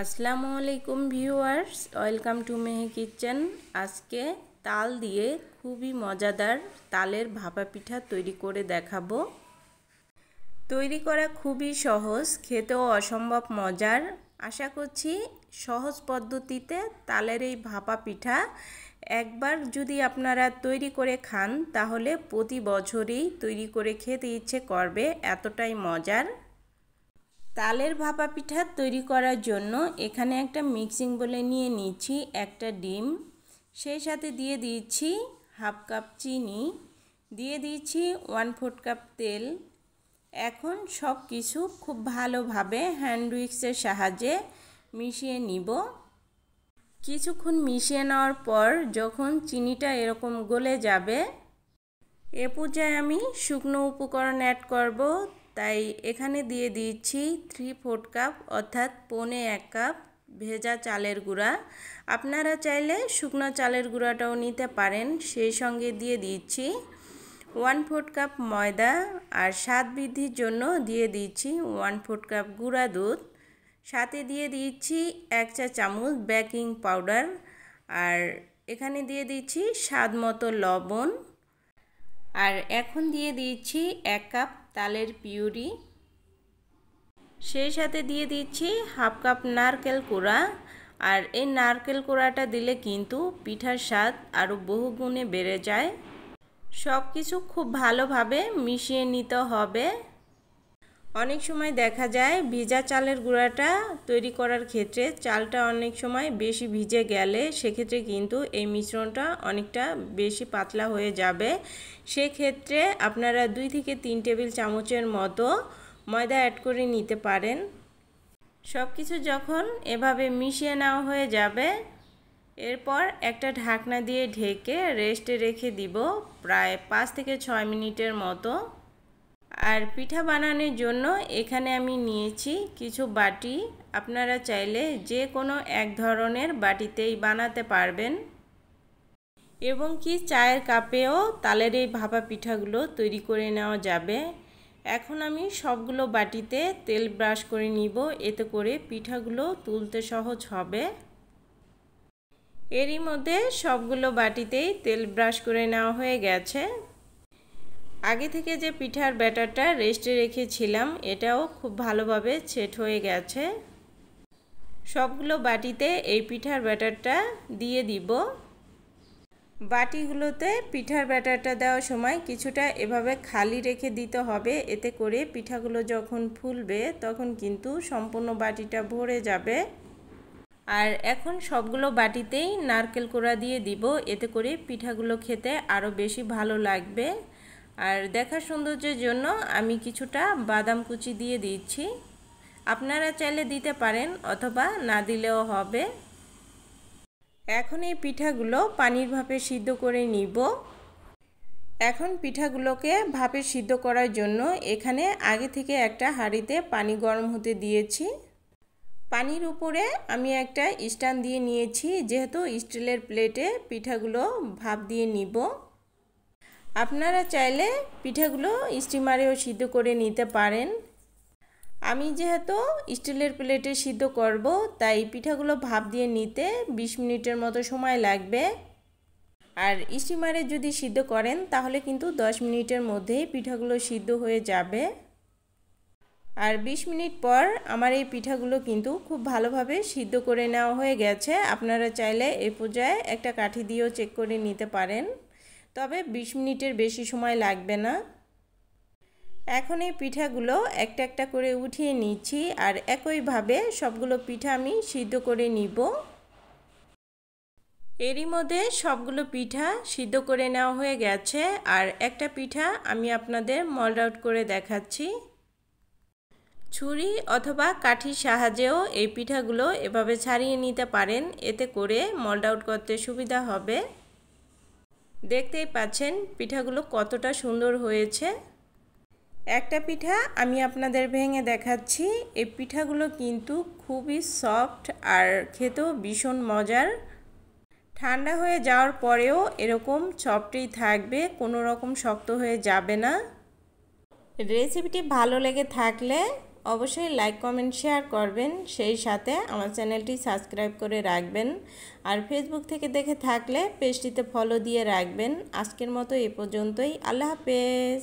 আসসালামু আলাইকুম viewers, welcome to মেহে kitchen. আজকে তাল দিয়ে খুবই মজাদার তালের ভাপা পিঠা তৈরি করে দেখাবো। তৈরি করা খুবই সহজ, খেতেও অসম্ভব মজার। আশা করছি সহজ পদ্ধতিতে তালের এই ভাপা পিঠা একবার যদি আপনারা তৈরি করে খান তাহলে প্রতি বছরই তৈরি করে খেতে ইচ্ছে করবে, এতটাই মজার। তালের ভাপা পিঠা তৈরি করার জন্য এখানে একটা মিক্সিং বোলে নিয়ে নিচ্ছি একটা ডিম, সেই সাথে দিয়ে দিচ্ছি হাফ কাপ চিনি, দিয়ে দিচ্ছি 1/4 কাপ তেল। এখন সব কিছু খুব ভালোভাবে হ্যান্ড উইক্সের সাহায্যে মিশিয়ে নিব। কিছুক্ষণ মিশিয়ে নেওয়ার পর যখন চিনিটা এরকম গলে যাবে, এ পর্যায়ে আমি শুকনো উপকরণ অ্যাড করব। তাই এখানে দিয়ে দিচ্ছি 3/4 কাপ অর্থাৎ 1.25 কাপ ভেজা চালের গুঁড়া। আপনারা চাইলে শুকনো চালের গুঁড়াটাও নিতে পারেন। সেই সঙ্গে দিয়ে দিচ্ছি 1/4 কাপ ময়দা, আর স্বাদ বৃদ্ধির জন্য দিয়ে দিচ্ছি 1/4 কাপ গুঁড়া দুধ। সাথে দিয়ে দিচ্ছি 1 চা চামচ বেকিং পাউডার, আর এখানে দিয়ে দিচ্ছি স্বাদ মতো লবণ। আর এখন দিয়ে দিচ্ছি 1 কাপ তালের পিউরি, সেই সাথে দিয়ে দিচ্ছি হাফ কাপ নারকেল কোড়া। আর এই নারকেল কোড়াটা দিলে কিন্তু পিঠার স্বাদ আরও বহুগুণে বেড়ে যায়। সব কিছু খুব ভালোভাবে মিশিয়ে নিতে হবে। অনেক সময় দেখা যায় ভিজা চালের গুঁড়াটা তৈরি করার ক্ষেত্রে চালটা অনেক সময় বেশি ভিজে গেলে সেক্ষেত্রে কিন্তু এই মিশ্রণটা অনেকটা বেশি পাতলা হয়ে যাবে। সেক্ষেত্রে আপনারা 2 থেকে 3 টেবিল চামচের মতো ময়দা অ্যাড করে নিতে পারেন। সব কিছু যখন এভাবে মিশিয়ে নেওয়া হয়ে যাবে, এরপর একটা ঢাকনা দিয়ে ঢেকে রেস্টে রেখে দিব প্রায় 5 থেকে 6 মিনিটের মতো। আর পিঠা বানানোর জন্য এখানে আমি নিয়েছি কিছু বাটি। আপনারা চাইলে যে কোনো এক ধরনের বাটিতেই বানাতে পারবেন, এবং কি চায়ের কাপেও তালের এই ভাপা পিঠাগুলো তৈরি করে নেওয়া যাবে। এখন আমি সবগুলো বাটিতে তেল ব্রাশ করে নিব, এতে করে পিঠাগুলো তুলতে সহজ হবে। এরই মধ্যে সবগুলো বাটিতেই তেল ব্রাশ করে নেওয়া হয়ে গেছে। আগে থেকে যে পিঠার ব্যাটারটা রেস্টে রেখেছিলাম এটাও খুব ভালোভাবে সেট হয়ে গেছে। সবগুলো বাটিতে এই পিঠার ব্যাটারটা দিয়ে দিব। বাটিগুলোতে পিঠার ব্যাটারটা দেওয়ার সময় কিছুটা এভাবে খালি রেখে দিতে হবে, এতে করে পিঠাগুলো যখন ফুলবে তখন কিন্তু সম্পূর্ণ বাটিটা ভরে যাবে। আর এখন সবগুলো বাটিতেই নারকেল কোড়া দিয়ে দিব, এতে করে পিঠাগুলো খেতে আরও বেশি ভালো লাগবে। আর দেখার সৌন্দর্যের জন্য আমি কিছুটা বাদাম কুচি দিয়ে দিচ্ছি। আপনারা চাইলে দিতে পারেন অথবা না দিলেও হবে। এখন এই পিঠাগুলো পানির ভাপে সিদ্ধ করে নিব। এখন পিঠাগুলোকে ভাপে সিদ্ধ করার জন্য এখানে আগে থেকে একটা হাঁড়িতে পানি গরম হতে দিয়েছি। পানির উপরে আমি একটা স্ট্যান্ড দিয়ে নিয়েছি, যেহেতু স্টিলের প্লেটে পিঠাগুলো ভাপ দিয়ে নিব। আপনারা চাইলে পিঠাগুলো স্টিমারেও সিদ্ধ করে নিতে পারেন। আমি যেহেতু স্টিলের প্লেটে সিদ্ধ করব, তাই পিঠাগুলো ভাপ দিয়ে নিতে 20 মিনিটের মতো সময় লাগবে। আর স্টিমারে যদি সিদ্ধ করেন তাহলে কিন্তু 10 মিনিটের মধ্যেই পিঠাগুলো সিদ্ধ হয়ে যাবে। আর 20 মিনিট পর আমার এই পিঠাগুলো কিন্তু খুব ভালোভাবে সিদ্ধ করে নেওয়া হয়ে গেছে। আপনারা চাইলে এই পর্যায়ে একটা কাঠি দিয়েও চেক করে নিতে পারেন, তবে 20 মিনিটের বেশি সময় লাগবে না। এখন এই পিঠাগুলো একটা একটা করে উঠিয়ে নিচ্ছি, আর একইভাবে সবগুলো পিঠা আমি সিদ্ধ করে নিব। এরই মধ্যে সবগুলো পিঠা সিদ্ধ করে নেওয়া হয়ে গেছে। আর একটা পিঠা আমি আপনাদের মোল্ড আউট করে দেখাচ্ছি। ছুরি অথবা কাঠির সাহায্যেও এই পিঠাগুলো এভাবে ছাড়িয়ে নিতে পারেন, এতে করে মোল্ড আউট করতে সুবিধা হবে। দেখতেই পাচ্ছেন পিঠাগুলো কতটা সুন্দর হয়েছে। একটা পিঠা আমি আপনাদের ভেঙে দেখাচ্ছি। এই পিঠাগুলো কিন্তু খুবই সফট আর খেতেও ভীষণ মজার। ঠান্ডা হয়ে যাওয়ার পরেও এরকম সফটই থাকবে, কোনো রকম শক্ত হয়ে যাবে না। রেসিপিটি ভালো লেগে থাকলে অবশ্যই লাইক কমেন্ট শেয়ার করবেন, সেই সাথে আমার চ্যানেলটি সাবস্ক্রাইব করে রাখবেন। আর ফেসবুক থেকে দেখে থাকলে পেজটিতে ফলো দিয়ে রাখবেন। আজকের মতো এ পর্যন্তই। আল্লাহ হাফেজ।